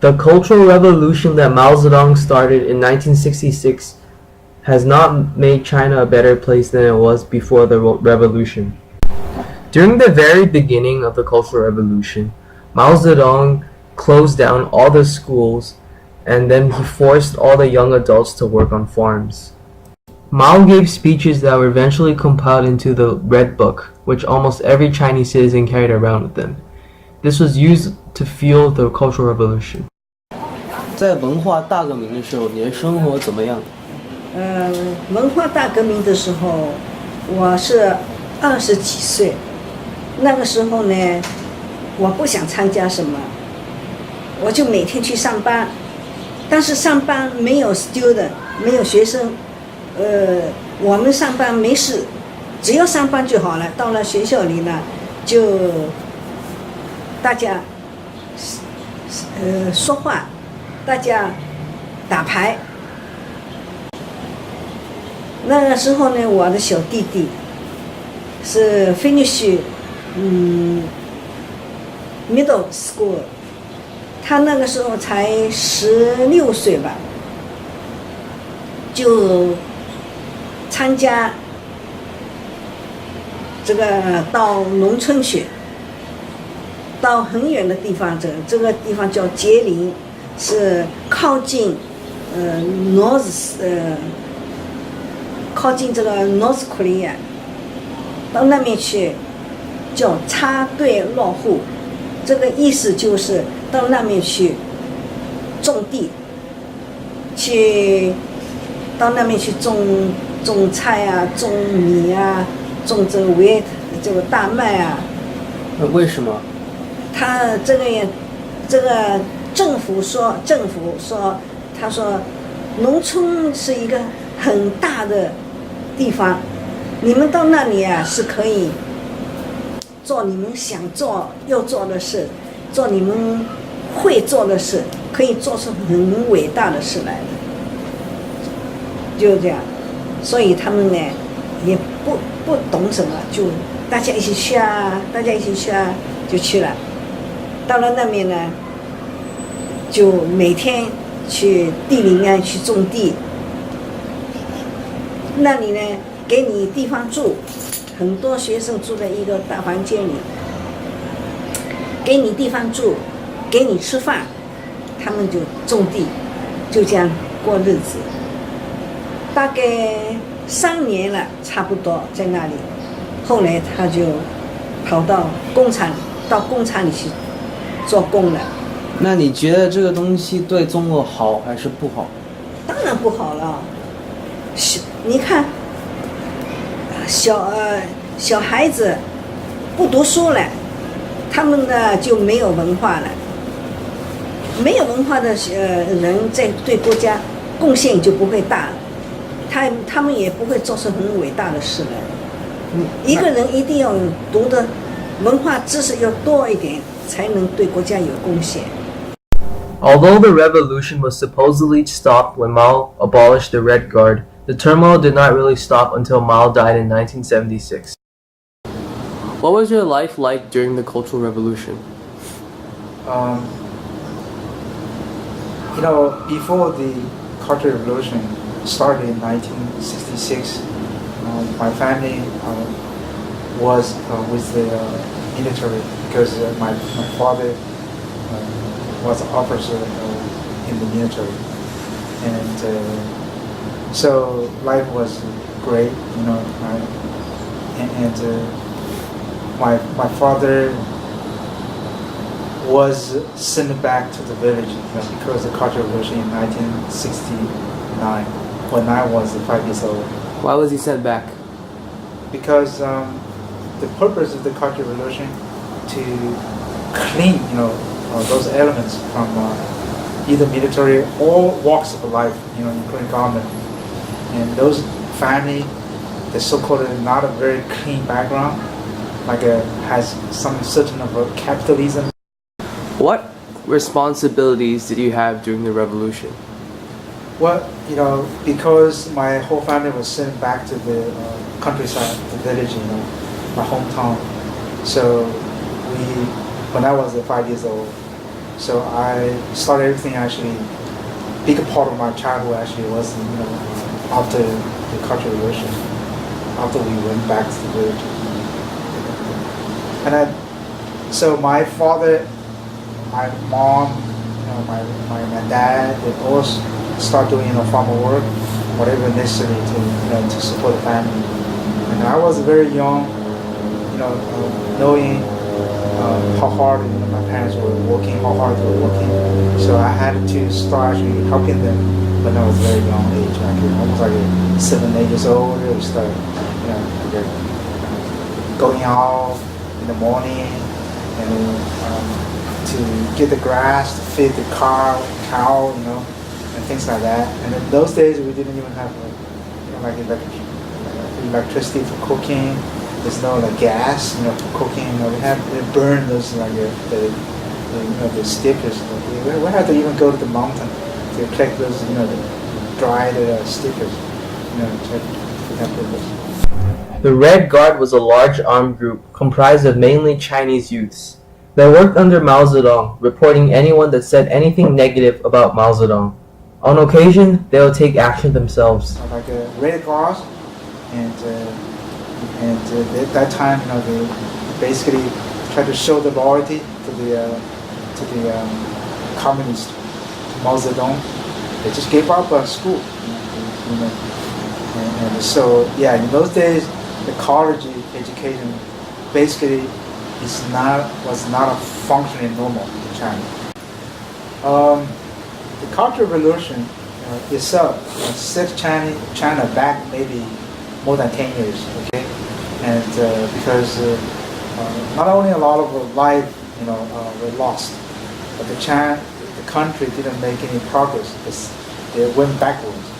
The Cultural Revolution that Mao Zedong started in 1966 has not made China a better place than it was before the revolution. During the very beginning of the Cultural Revolution, Mao Zedong closed down all the schools and then he forced all the young adults to work on farms. Mao gave speeches that were eventually compiled into the Red Book, which almost every Chinese citizen carried around with them. This was used to fuel the Cultural Revolution. 在文化大革命的时候，你的生活怎么样？文化大革命的时候，我是20几岁，那个时候呢，我不想参加什么，我就每天去上班，但是上班没有 student， 没有学生，我们上班没事，只要上班就好了。到了学校里呢，就大家说话，大家打牌。那个时候呢，我的小弟弟是 finish middle school， 他那个时候才16岁吧，就参加这个到农村去，到很远的地方，这个地方叫杰林，是靠近靠近这个 North Korea， 到那边去叫插队落户，这个意思就是到那边去种地，到那边去种菜啊，种米啊，种这个大麦啊。为什么？他这个政府说，他说，农村是一个很大的地方，你们到那里啊是可以做你们想做要做的事，做你们会做的事，可以做出很伟大的事来的，就这样。所以他们呢也不懂什么，就大家一起去啊，就去了。到了那边呢，就每天去地里面去种地。那里呢，给你地方住，很多学生住在一个大房间里，给你地方住，给你吃饭，他们就种地，就这样过日子。大概3年了，差不多在那里。后来他就跑到工厂里去做工了。那你觉得这个东西对中国好还是不好？当然不好了。你看，小孩子不读书了，他们呢就没有文化了。没有文化的人在对国家贡献就不会大，他们也不会做出很伟大的事来。一个人一定要读的文化知识要多一点，才能对国家有贡献。Although the revolution was supposedly stopped when Mao abolished the Red Guard, the turmoil did not really stop until Mao died in 1976. What was your life like during the Cultural Revolution? Before the Cultural Revolution started in 1966, my family was with the military because my father was an officer in the military, and so life was great, my father was sent back to the village because of the Cultural Revolution in 1969 when I was 5 years old. Why was he sent back? Because the purpose of the Cultural Revolution to clean, those elements from either military or walks of life, including government. And those family, the so-called not a very clean background, has some certain of a capitalism. What responsibilities did you have during the revolution? Well, because my whole family was sent back to the countryside, the village, my hometown. So when I was 5 years old, So I started everything actually. Big part of my childhood actually was after the Cultural Revolution, after we went back to the village. So my father, my mom, my dad, they all start doing farmer work, whatever necessary to support the family. And I was very young, knowing how hard my parents were working, how hard they were working. So I had to start actually helping them when I was very young age, almost like 7, 8 years old. We started, going out in the morning and to get the grass, to feed the cow, and things like that. And in those days we didn't even have electricity for cooking. There's no gas, for cooking. We had to burn those the stickers. We had to even go to the mountain to collect those the dried stickers. To help with this. The Red Guard was a large armed group comprised of mainly Chinese youths. They worked under Mao Zedong, reporting anyone that said anything negative about Mao Zedong. On occasion, they would take action themselves. Like Red Guards, and at that time, they basically tried to show the loyalty to the communist, to Mao Zedong. They just gave up school, and so in those days, the college education basically was not a functioning normal in China. The Cultural Revolution itself set China back maybe more than 10 years, okay? And because not only a lot of life, were lost, but the country didn't make any progress. It went backwards.